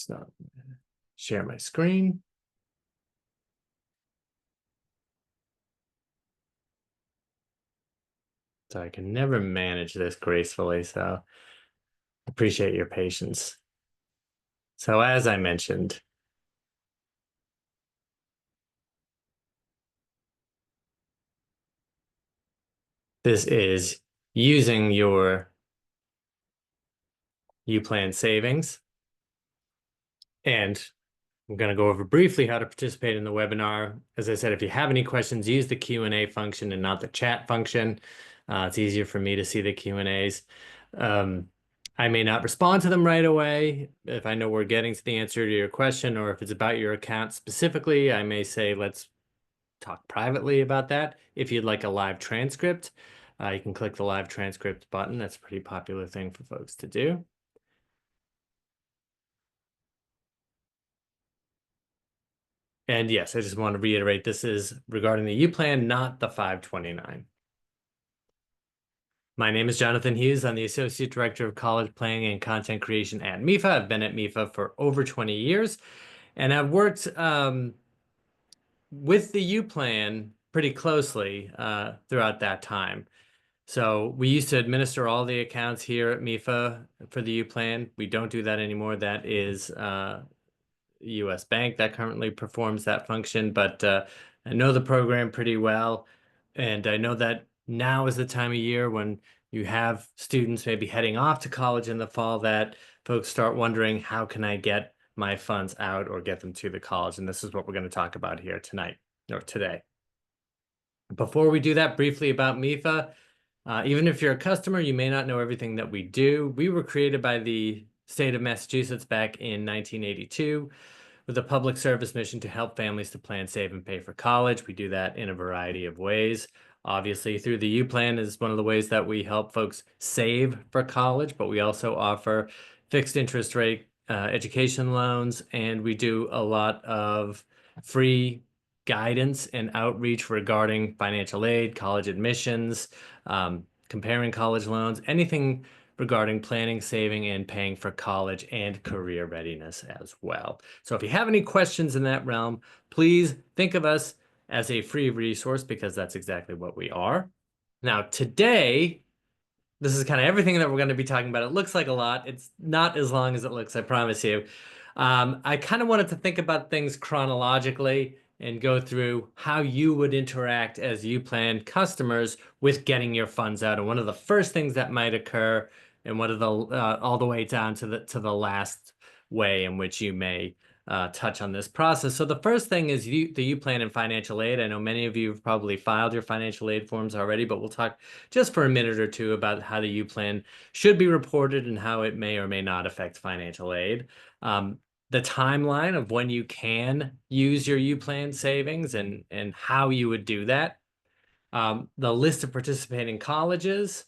So share my screen. So I can never manage this gracefully, so appreciate your patience. So as I mentioned, this is using your U.Plan savings. And I'm going to go over briefly how to participate in the webinar. As I said, if you have any questions, use the Q&A function and not the chat function. It's easier for me to see the Q&As. I may not respond to them right away. If I know we're getting to the answer to your question, or if it's about your account specifically, I may say, let's talk privately about that. If you'd like a live transcript, you can click the live transcript button. That's a pretty popular thing for folks to do. And yes, I just want to reiterate, this is regarding the U-Plan, not the 529. My name is Jonathan Hughes. I'm the Associate Director of College Planning and Content Creation at MEFA. I've been at MEFA for over 20 years, and I've worked with the U-Plan pretty closely throughout that time. So we used to administer all the accounts here at MEFA for the U-Plan. We don't do that anymore. That is U.S. Bank that currently performs that function, but I know the program pretty well, and I know that now is the time of year when you have students maybe heading off to college in the fall that folks start wondering, how can I get my funds out or get them to the college? And this is what we're going to talk about here tonight or today. Before we do that, briefly about MEFA. Even if you're a customer, you may not know everything that we do. We were created by the state of Massachusetts back in 1982 with a public service mission to help families to plan, save, and pay for college. We do that in a variety of ways. Obviously, through the U-Plan is one of the ways that we help folks save for college, but we also offer fixed interest rate education loans, and we do a lot of free guidance and outreach regarding financial aid, college admissions, comparing college loans, anything regarding planning, saving, and paying for college and career readiness as well. So if you have any questions in that realm, please think of us as a free resource, because that's exactly what we are. Now, today, this is kind of everything that we're going to be talking about. It looks like a lot. It's not as long as it looks, I promise you. I kind of wanted to think about things chronologically and go through how you would interact as U-Plan customers with getting your funds out. And one of the first things that might occur, and one of the all the way down to the last way in which you may touch on this process. So the first thing is the U-Plan and financial aid. I know many of you have probably filed your financial aid forms already, but we'll talk just for a minute or two about how the U-Plan should be reported and how it may or may not affect financial aid. The timeline of when you can use your U-Plan savings and how you would do that. The list of participating colleges,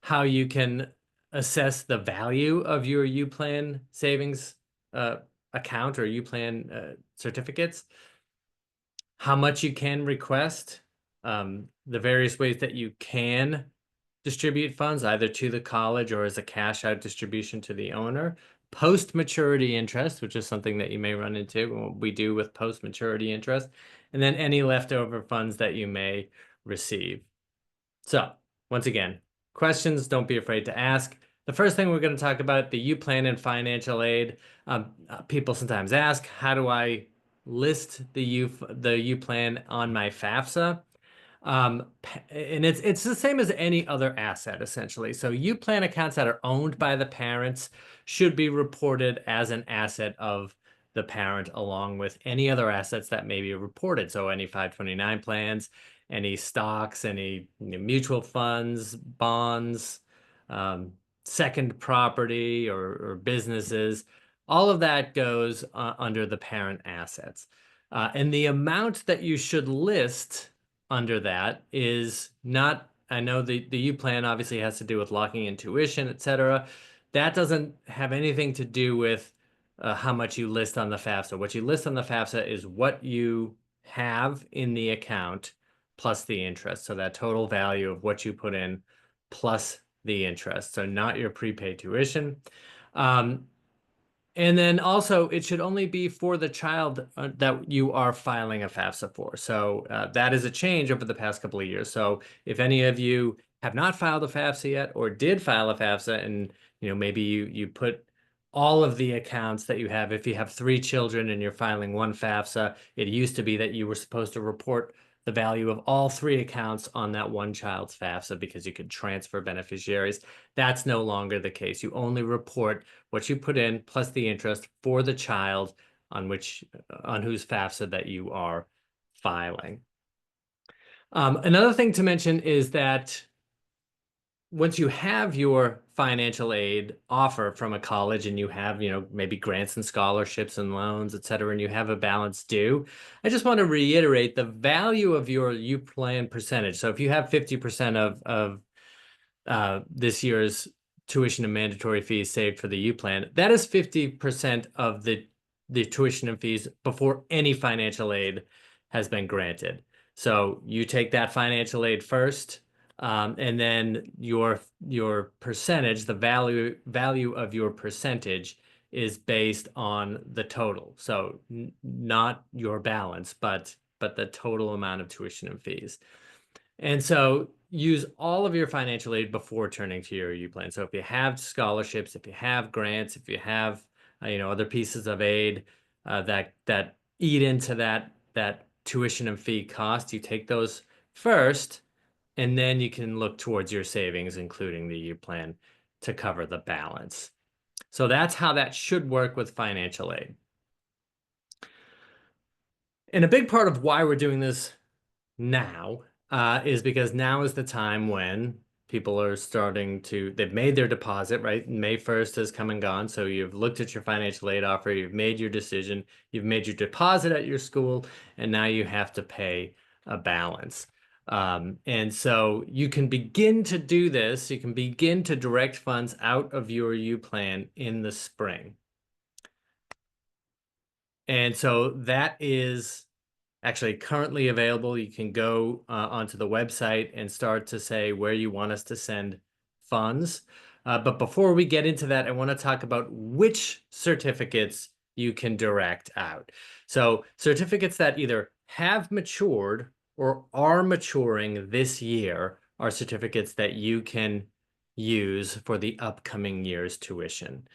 how you can assess the value of your U-Plan savings account or U-Plan certificates, how much you can request, the various ways that you can distribute funds either to the college or as a cash out distribution to the owner, post-maturity interest, which is something that you may run into, what we do with post-maturity interest, and then any leftover funds that you may receive. So once again, questions, don't be afraid to ask. The first thing we're going to talk about, the U-Plan and financial aid. People sometimes ask, how do I list the U-Plan on my FAFSA? And it's the same as any other asset, essentially. So U-Plan accounts that are owned by the parents should be reported as an asset of the parent, along with any other assets that may be reported. So any 529 plans, any stocks, any mutual funds, bonds, second property or businesses, all of that goes under the parent assets. And the amount that you should list under that is not, I know the U-Plan obviously has to do with locking in tuition, etc. That doesn't have anything to do with how much you list on the FAFSA. What you list on the FAFSA is what you have in the account plus the interest. So that total value of what you put in plus the interest. So not your prepaid tuition. And then also, it should only be for the child that you are filing a FAFSA for. So that is a change over the past couple of years. So if any of you have not filed a FAFSA yet, or did file a FAFSA, and maybe you put all of the accounts that you have. If you have 3 children and you're filing one FAFSA, it used to be that you were supposed to report the value of all 3 accounts on that one child's FAFSA because you could transfer beneficiaries. That's no longer the case. You only report what you put in plus the interest for the child on whose FAFSA that you are filing. Another thing to mention is that once you have your financial aid offer from a college and you have, maybe grants and scholarships and loans, et cetera, and you have a balance due, I just want to reiterate the value of your U-Plan percentage. So if you have 50% of this year's tuition and mandatory fees saved for the U-Plan, that is 50% of the tuition and fees before any financial aid has been granted. So you take that financial aid first, and then your percentage, the value of your percentage is based on the total. So not your balance, but the total amount of tuition and fees. And so use all of your financial aid before turning to your U-Plan. So if you have scholarships, if you have grants, if you have other pieces of aid that eat into that tuition and fee cost, you take those first, and then you can look towards your savings, including the U-Plan, to cover the balance. So that's how that should work with financial aid. And a big part of why we're doing this now is because now is the time when people are they've made their deposit, right? May 1st has come and gone. So you've looked at your financial aid offer, you've made your decision, you've made your deposit at your school, and now you have to pay a balance. And so you can begin to do this. You can begin to direct funds out of your U-Plan in the spring. And so that is actually currently available. You can go onto the website and start to say where you want us to send funds. But before we get into that, I want to talk about which certificates you can direct out. So certificates that either have matured or are maturing this year are certificates that you can use for the upcoming year's tuition.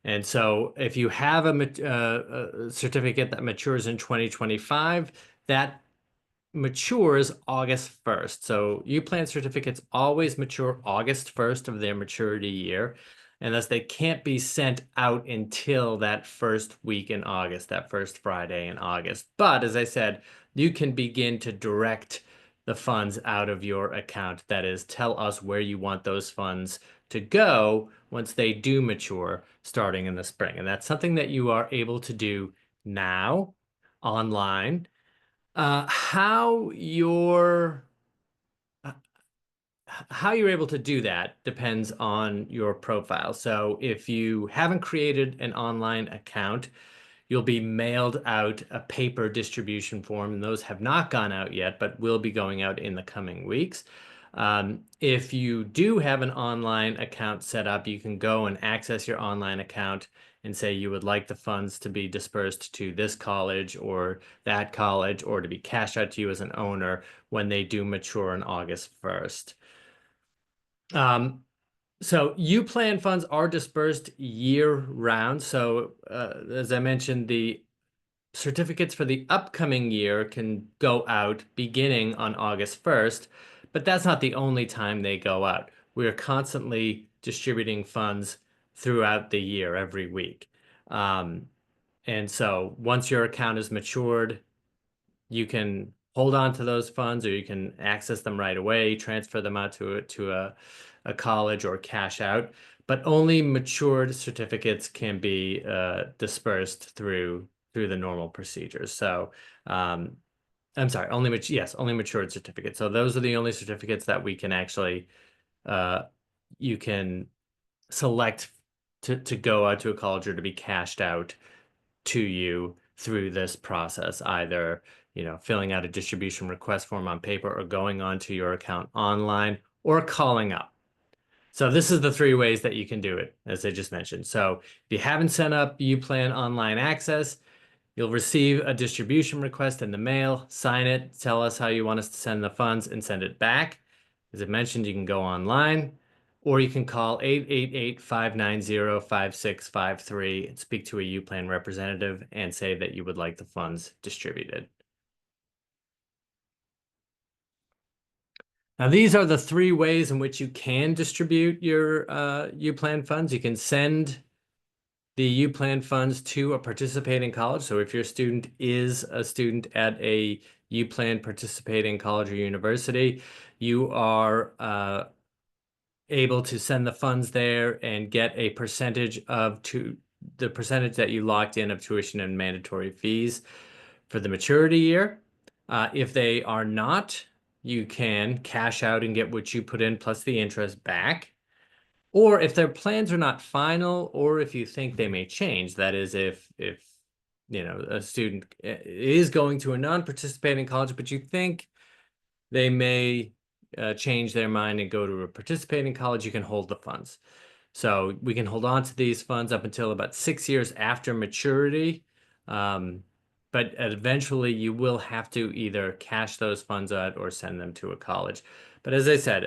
And so if you have a certificate that matures in 2025, that matures August 1st. So U-Plan certificates always mature August 1st of their maturity year, and thus they can't be sent out until that first week in August, that first Friday in August. But as I said, you can begin to direct the funds out of your account. That is, tell us where you want those funds to go once they do mature starting in the spring. And that's something that you are able to do now online. How you're able to do that depends on your profile. So if you haven't created an online account, you'll be mailed out a paper distribution form, and those have not gone out yet, but will be going out in the coming weeks. If you do have an online account set up, you can go and access your online account and say you would like the funds to be dispersed to this college or that college, or to be cashed out to you as an owner when they do mature on August 1st. So U-Plan funds are dispersed year round. So as I mentioned, the certificates for the upcoming year can go out beginning on August 1st, but that's not the only time they go out. We are constantly distributing funds throughout the year, every week. And so once your account is matured, you can hold on to those funds, or you can access them right away, transfer them out to a college, or cash out. But only matured certificates can be dispersed through the normal procedures. So I'm sorry, only matured certificates. So those are the only certificates that we can actually you can select to go out to a college or to be cashed out to you through this process, either filling out a distribution request form on paper, or going onto your account online, or calling up. So this is the three ways that you can do it, as I just mentioned. So if you haven't set up U.Plan online access, you'll receive a distribution request in the mail, sign it, tell us how you want us to send the funds, and send it back. As I mentioned, you can go online, or you can call 888-590-5653 and speak to a U.Plan representative and say that you would like the funds distributed. Now, these are the three ways in which you can distribute your U.Plan funds. You can send the U.Plan funds to a participating college. So if your student is a student at a U.Plan participating college or university, you are able to send the funds there and get a percentage of the percentage that you locked in of tuition and mandatory fees for the maturity year. If they are not, you can cash out and get what you put in plus the interest back. Or if their plans are not final, or if you think they may change, that is, if a student is going to a non-participating college, but you think they may change their mind and go to a participating college, you can hold the funds. So we can hold on to these funds up until about 6 years after maturity. But eventually you will have to either cash those funds out or send them to a college. But as I said,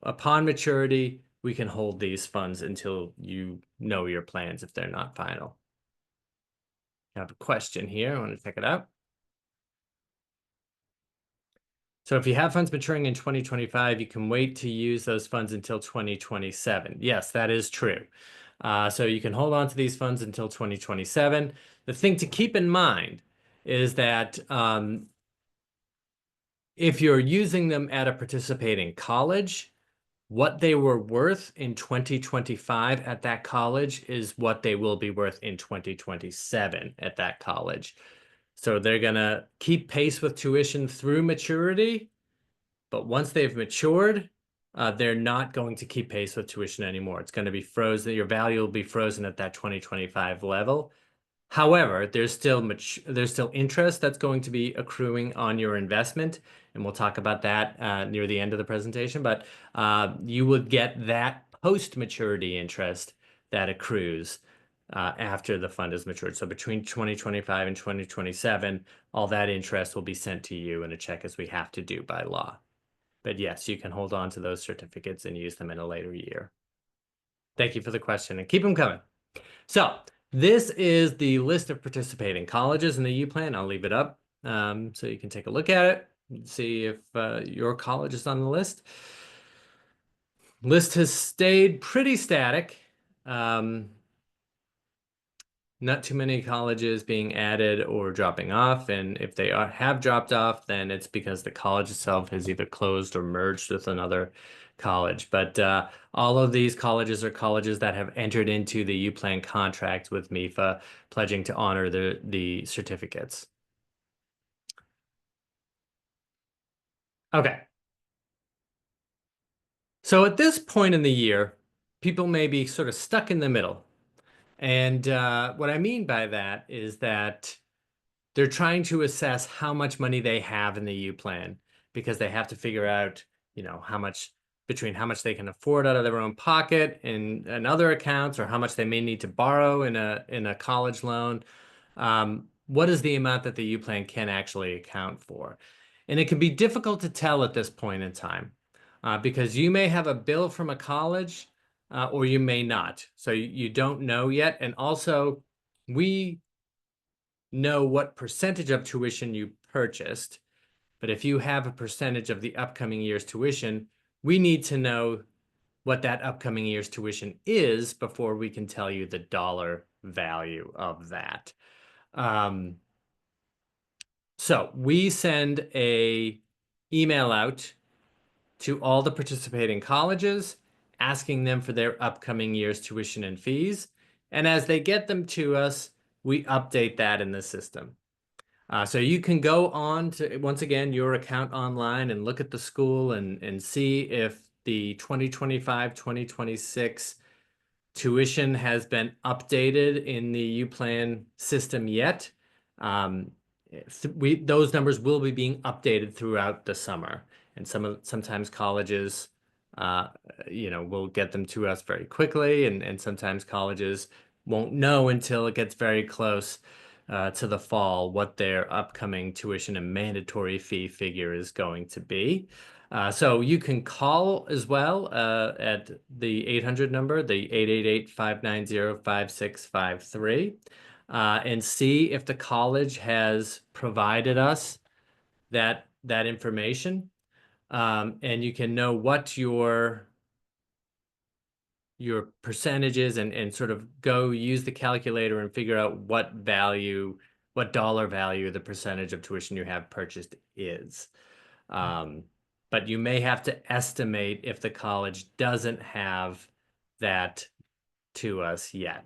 upon maturity, we can hold these funds until you know your plans if they're not final. I have a question here. I want to check it out. So if you have funds maturing in 2025, you can wait to use those funds until 2027. Yes, that is true. So you can hold on to these funds until 2027. The thing to keep in mind is that if you're using them at a participating college, what they were worth in 2025 at that college is what they will be worth in 2027 at that college. So they're going to keep pace with tuition through maturity, but once they've matured, they're not going to keep pace with tuition anymore. It's going to be frozen. Your value will be frozen at that 2025 level. However, there's still interest that's going to be accruing on your investment, and we'll talk about that near the end of the presentation. But you would get that post-maturity interest that accrues after the fund is matured. So between 2025 and 2027, all that interest will be sent to you in a check, as we have to do by law. But yes, you can hold on to those certificates and use them in a later year. Thank you for the question, and keep them coming. So this is the list of participating colleges in the U-Plan. I'll leave it up so you can take a look at it and see if your college is on the list. List has stayed pretty static. Not too many colleges being added or dropping off, and if they have dropped off, then it's because the college itself has either closed or merged with another college. But all of these colleges are colleges that have entered into the U-Plan contract with MEFA, pledging to honor the certificates. Okay. So at this point in the year, people may be sort of stuck in the middle. And what I mean by that is that they're trying to assess how much money they have in the U-Plan, because they have to figure out, how much they can afford out of their own pocket and other accounts, or how much they may need to borrow in a college loan. What is the amount that the U-Plan can actually account for? And it can be difficult to tell at this point in time, because you may have a bill from a college, or you may not. So you don't know yet. And also, we know what percentage of tuition you purchased, but if you have a percentage of the upcoming year's tuition, we need to know what that upcoming year's tuition is before we can tell you the dollar value of that. So we send a email out to all the participating colleges, asking them for their upcoming year's tuition and fees. And as they get them to us, we update that in the system. So you can go on to, once again, your account online and look at the school and see if the 2025-2026 tuition has been updated in the U-Plan system yet. Those numbers will be being updated throughout the summer. And sometimes colleges uh, we'll get them to us very quickly, and sometimes colleges won't know until it gets very close to the fall what their upcoming tuition and mandatory fee figure is going to be. So you can call as well at the 800 number, the 888-590-5653, and see if the college has provided us that information. And you can know what your percentages, and sort of go use the calculator and figure out what dollar value the percentage of tuition you have purchased is. But you may have to estimate if the college doesn't have that to us yet.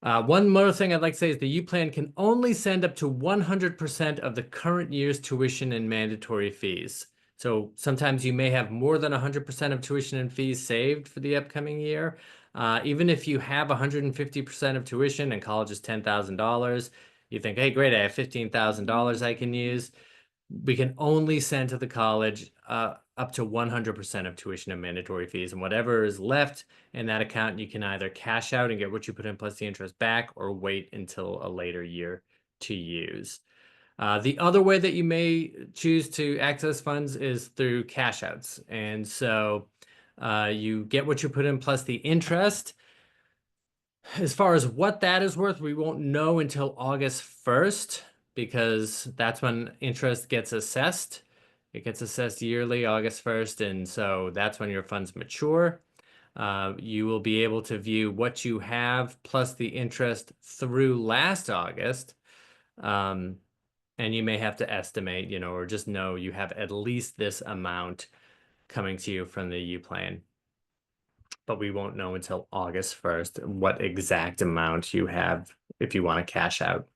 One more thing I'd like to say is the U-Plan can only send up to 100% of the current year's tuition and mandatory fees. So sometimes you may have more than 100% of tuition and fees saved for the upcoming year. Even if you have 150% of tuition and college is $10,000, you think, hey, great, I have $15,000 I can use. We can only send to the college up to 100% of tuition and mandatory fees, and whatever is left in that account, you can either cash out and get what you put in plus the interest back, or wait until a later year to use. The other way that you may choose to access funds is through cash outs. And so you get what you put in plus the interest. As far as what that is worth, we won't know until August 1st, because that's when interest gets assessed. It gets assessed yearly, August 1st, and so that's when your funds mature. You will be able to view what you have plus the interest through last August. And you may have to estimate, or just know you have at least this amount coming to you from the U-Plan. But we won't know until August 1st what exact amount you have if you want to cash out.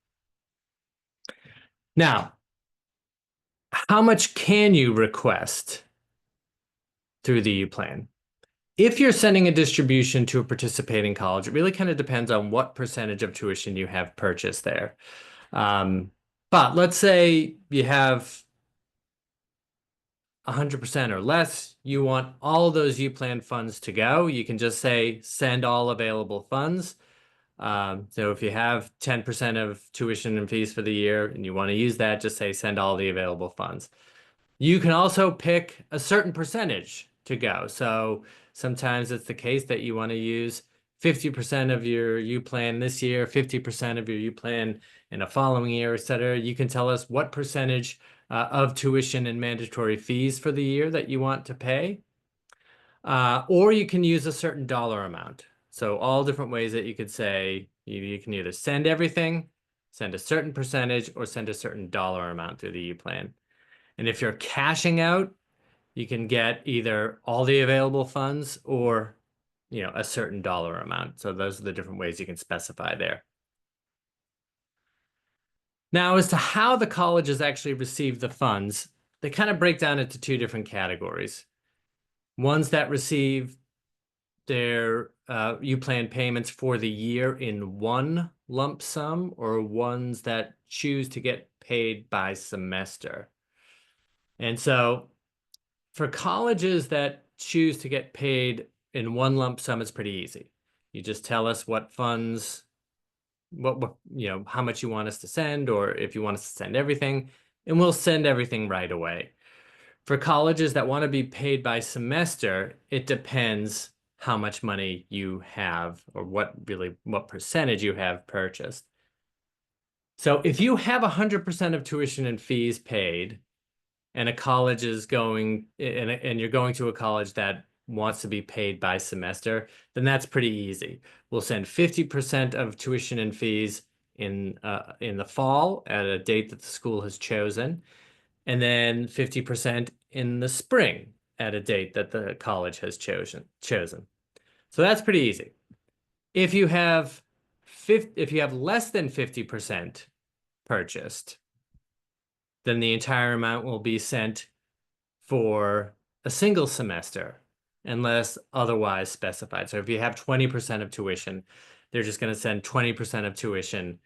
Now, how much can you request through the U-Plan? If you're sending a distribution to a participating college, it really kind of depends on what percentage of tuition you have purchased there. But let's say you have 100% or less, you want all those U-Plan funds to go, you can just say send all available funds. So if you have 10% of tuition and fees for the year and you want to use that, just say send all the available funds. You can also pick a certain percentage to go. So sometimes it's the case that you want to use 50% of your U-Plan this year, 50% of your U-Plan in a following year, etc. You can tell us what percentage of tuition and mandatory fees for the year that you want to pay. Or you can use a certain dollar amount. So all different ways that you could say you can either send everything, send a certain percentage, or send a certain dollar amount through the U-Plan. And if you're cashing out, you can get either all the available funds or, a certain dollar amount. So those are the different ways you can specify there. Now, as to how the colleges actually receive the funds, they kind of break down into two different categories. Ones that receive their U-Plan payments for the year in one lump sum, or ones that choose to get paid by semester. And so for colleges that choose to get paid in one lump sum, it's pretty easy. You just tell us what funds, how much you want us to send, or if you want us to send everything, and we'll send everything right away. For colleges that want to be paid by semester, it depends how much money you have, or what percentage you have purchased. So if you have 100% of tuition and fees paid, and a college is going, and you're going to a college that wants to be paid by semester, then that's pretty easy. We'll send 50% of tuition and fees in the fall at a date that the school has chosen, and then 50% in the spring at a date that the college has chosen. So that's pretty easy. If you have less than 50% purchased, then the entire amount will be sent for a single semester unless otherwise specified. So if you have 20% of tuition, they're just going to send 20% of tuition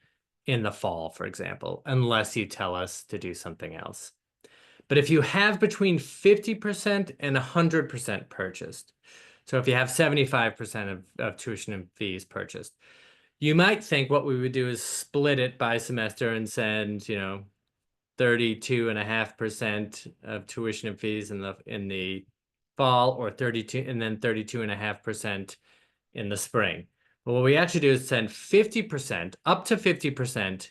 in the fall, for example, unless you tell us to do something else. But if you have between 50% and 100% purchased, so if you have 75% of tuition and fees purchased, you might think what we would do is split it by semester and send, 32.5% of tuition and fees in the fall, or 32, and then 32.5% in the spring. But what we actually do is send 50%, up to 50%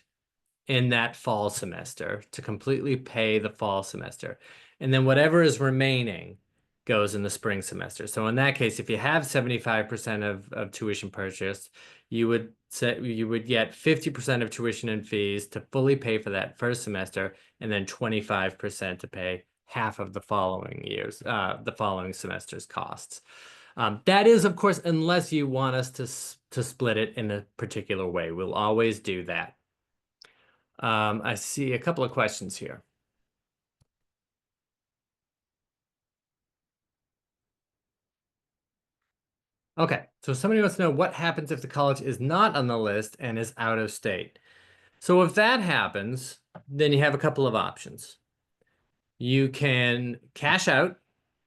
in that fall semester to completely pay the fall semester. And then whatever is remaining goes in the spring semester. So in that case, if you have 75% of tuition purchased, you would get 50% of tuition and fees to fully pay for that first semester, and then 25% to pay half of the following semester's costs. That is, of course, unless you want us to split it in a particular way. We'll always do that. I see a couple of questions here. Okay, so somebody wants to know what happens if the college is not on the list and is out of state. So if that happens, then you have a couple of options. You can cash out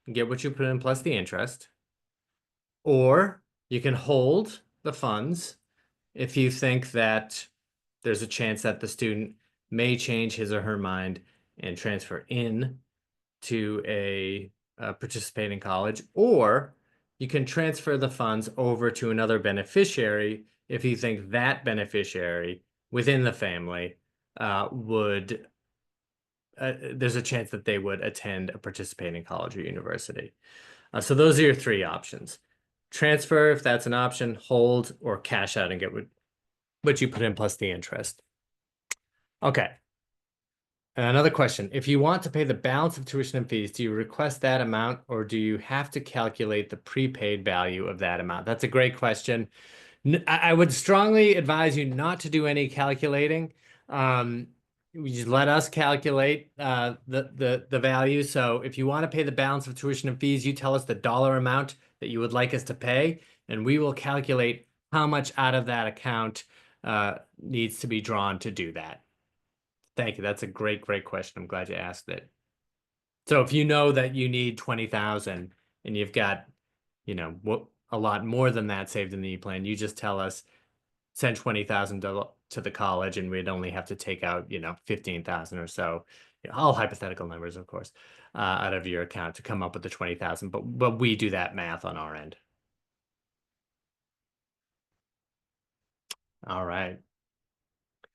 and get what you put in plus the interest, or you can hold the funds if you think that there's a chance that the student may change his or her mind and transfer in to a participating college, or you can transfer the funds over to another beneficiary if you think that beneficiary within the family would there's a chance that they would attend a participating college or university. So those are your three options. Transfer, if that's an option, hold, or cash out and get what you put in plus the interest. Okay. Another question. If you want to pay the balance of tuition and fees, do you request that amount, or do you have to calculate the prepaid value of that amount? That's a great question. I would strongly advise you not to do any calculating. You just let us calculate the value. So if you want to pay the balance of tuition and fees, you tell us the dollar amount that you would like us to pay, and we will calculate how much out of that account needs to be drawn to do that. Thank you. That's a great question. I'm glad you asked it. So if you know that you need 20,000 and you've got, a lot more than that saved in the U-Plan, you just tell us, send 20,000 to the college, and we'd only have to take out, 15,000 or so, all hypothetical numbers, of course, out of your account to come up with the 20,000. But we do that math on our end. All right.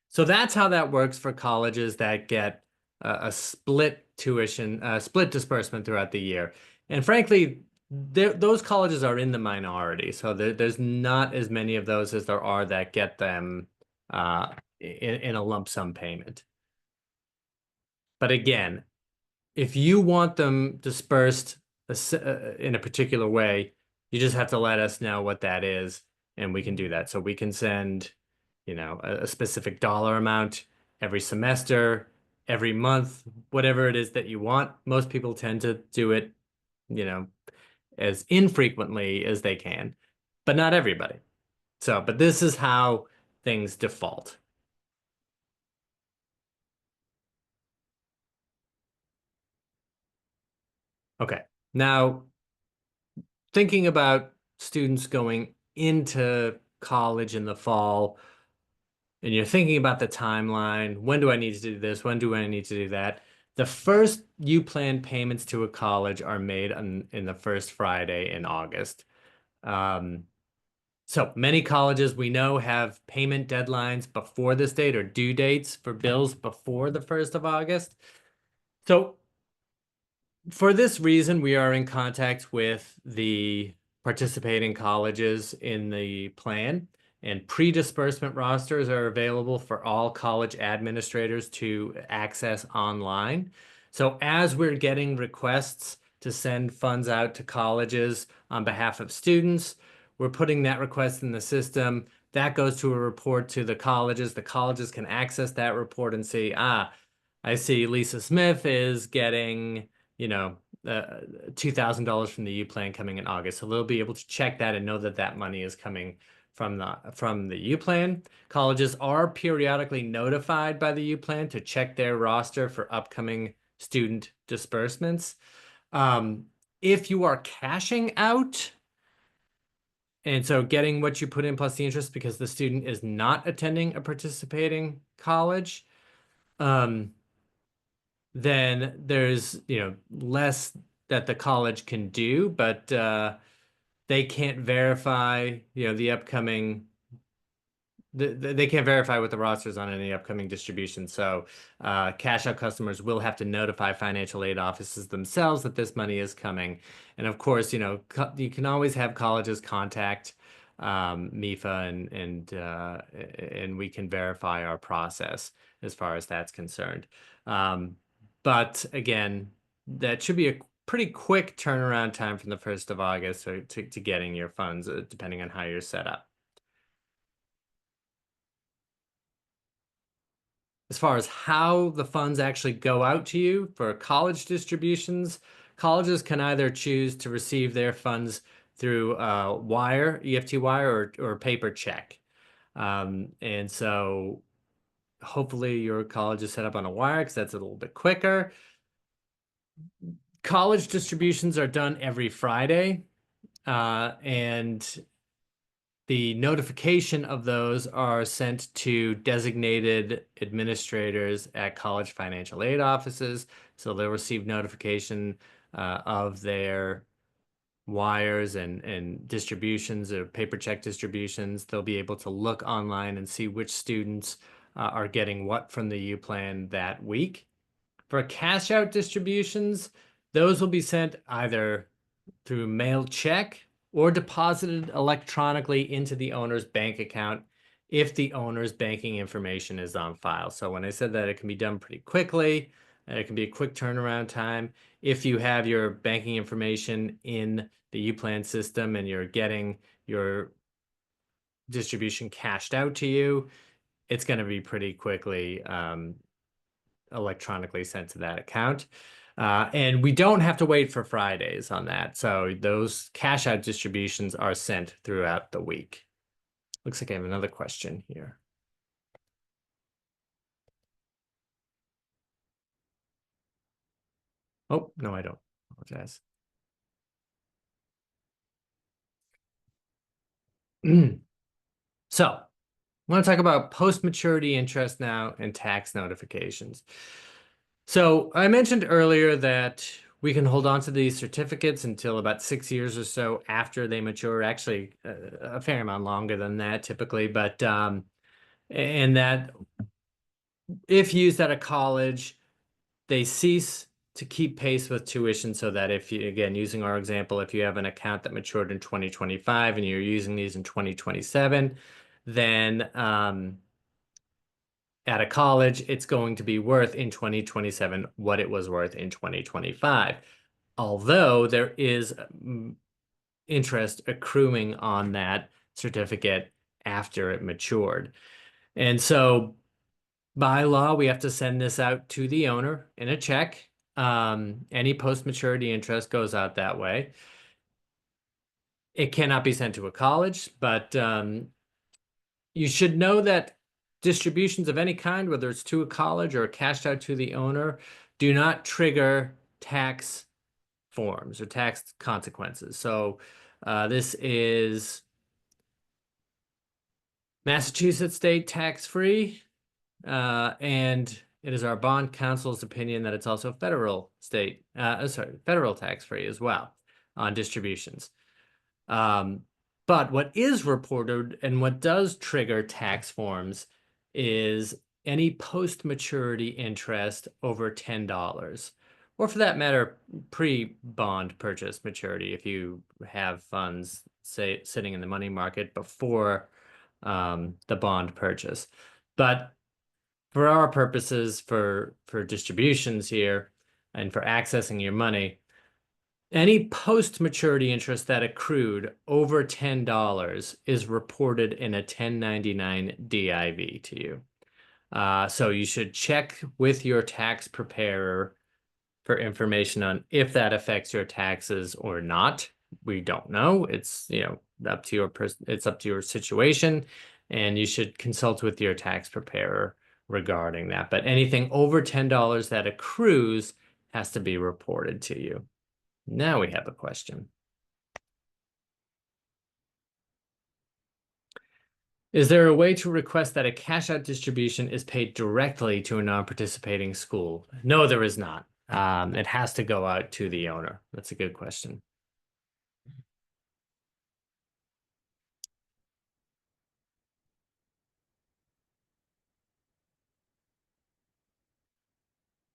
So that's how that works for colleges that get a split split disbursement throughout the year. And frankly, those colleges are in the minority. So there's not as many of those as there are that get them in a lump sum payment. But again, if you want them dispersed in a particular way, you just have to let us know what that is, and we can do that. So we can send, a specific dollar amount every semester, every month, whatever it is that you want. Most people tend to do it, as infrequently as they can, but not everybody. So, but this is how things default. Okay. Now, thinking about students going into college in the fall, and you're thinking about the timeline, when do I need to do this? When do I need to do that? The first U-Plan payments to a college are made in the first Friday in August. So many colleges we know have payment deadlines before this date, or due dates for bills before the 1st of August. So for this reason, we are in contact with the participating colleges in the plan, and pre-disbursement rosters are available for all college administrators to access online. So as we're getting requests to send funds out to colleges on behalf of students, we're putting that request in the system. That goes to a report to the colleges. The colleges can access that report and see, I see Lisa Smith is getting, $2,000 from the U-Plan coming in August. So they'll be able to check that and know that that money is coming from the U-Plan. Colleges are periodically notified by the U-Plan to check their roster for upcoming student disbursements. Um, if you are cashing out, and so getting what you put in plus the interest because the student is not attending a participating college, um, then there's, less that the college can do, but they can't verify, the upcoming they can't verify with the rosters on any upcoming distribution. So cash out customers will have to notify financial aid offices themselves that this money is coming. And of course, you can always have colleges contact MEFA and we can verify our process as far as that's concerned. But again, that should be a pretty quick turnaround time from the 1st of August to getting your funds, depending on how you're set up. As far as how the funds actually go out to you for college distributions, colleges can either choose to receive their funds through wire, EFT wire, or paper check. And so hopefully your college is set up on a wire because that's a little bit quicker. College distributions are done every Friday, and the notification of those are sent to designated administrators at college financial aid offices. So they'll receive notification of their wires and distributions or paper check distributions. They'll be able to look online and see which students are getting what from the U-Plan that week. For cash out distributions, those will be sent either through mail check or deposited electronically into the owner's bank account if the owner's banking information is on file. So when I said that it can be done pretty quickly, it can be a quick turnaround time. If you have your banking information in the U-Plan system and you're getting your distribution cashed out to you, it's going to be pretty quickly electronically sent to that account. And we don't have to wait for Fridays on that. So those cash out distributions are sent throughout the week. Looks like I have another question here. Oh, no, I don't. Apologize. So I want to talk about post-maturity interest now and tax notifications. So I mentioned earlier that we can hold on to these certificates until about 6 years or so after they mature. Actually, a fair amount longer than that typically, but and that if used at a college, they cease to keep pace with tuition so that if you, again, using our example, if you have an account that matured in 2025 and you're using these in 2027, then at a college, it's going to be worth in 2027 what it was worth in 2025. Although there is interest accruing on that certificate after it matured. And so by law, we have to send this out to the owner in a check. Any post-maturity interest goes out that way. It cannot be sent to a college, but you should know that distributions of any kind, whether it's to a college or cashed out to the owner, do not trigger tax forms or tax consequences. So this is Massachusetts state tax-free, and it is our bond counsel's opinion that it's also federal tax-free as well on distributions. But what is reported and what does trigger tax forms is any post-maturity interest over $10, or for that matter, pre-bond purchase maturity if you have funds, say, sitting in the money market before the bond purchase. But for our purposes, for distributions here and for accessing your money, any post-maturity interest that accrued over $10 is reported in a 1099 DIV to you. So you should check with your tax preparer for information on if that affects your taxes or not. We don't know. It's, up to your situation, and you should consult with your tax preparer regarding that. But anything over $10 that accrues has to be reported to you. Now we have a question. Is there a way to request that a cash out distribution is paid directly to a non-participating school? No, there is not. It has to go out to the owner. That's a good question.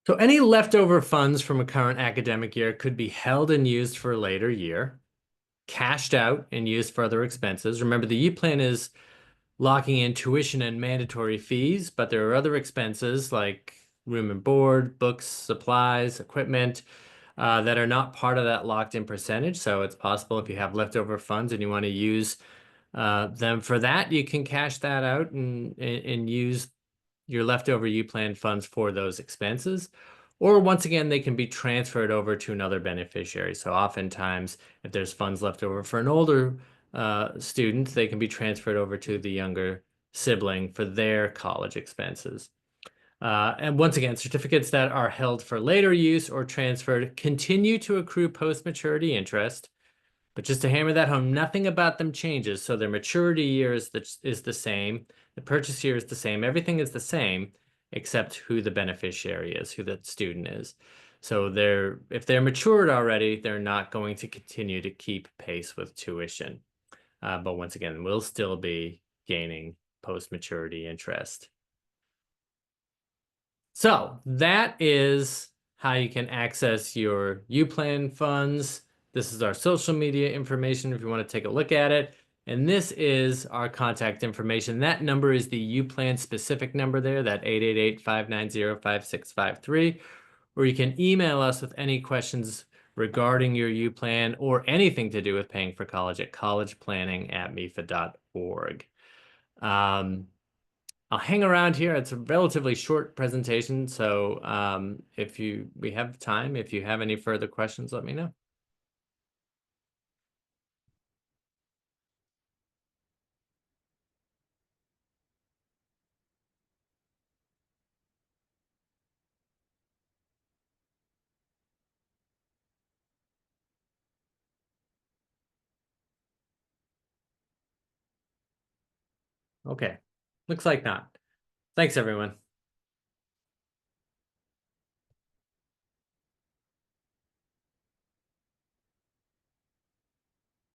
So any leftover funds from a current academic year could be held and used for a later year, cashed out and used for other expenses. Remember, the U-Plan is locking in tuition and mandatory fees, but there are other expenses like room and board, books, supplies, equipment, that are not part of that locked in percentage. So it's possible if you have leftover funds and you want to use them for that, you can cash that out and use your leftover U-Plan funds for those expenses. Or once again, they can be transferred over to another beneficiary. So oftentimes, if there's funds left over for an older student, they can be transferred over to the younger sibling for their college expenses. And once again, certificates that are held for later use or transferred continue to accrue post-maturity interest. But just to hammer that home, nothing about them changes. So their maturity year is the same. The purchase year is the same. Everything is the same except who the beneficiary is, who the student is. So if they're matured already, they're not going to continue to keep pace with tuition. But once again, we'll still be gaining post-maturity interest. So that is how you can access your U-Plan funds. This is our social media information if you want to take a look at it. And this is our contact information. That number is the U-Plan specific number there, that 888-590-5653. Or you can email us with any questions regarding your U-Plan or anything to do with paying for college at collegeplanning@mefa.org. I'll hang around here. It's a relatively short presentation, so if we have time, if you have any further questions, let me know. Okay, looks like not. Thanks, everyone.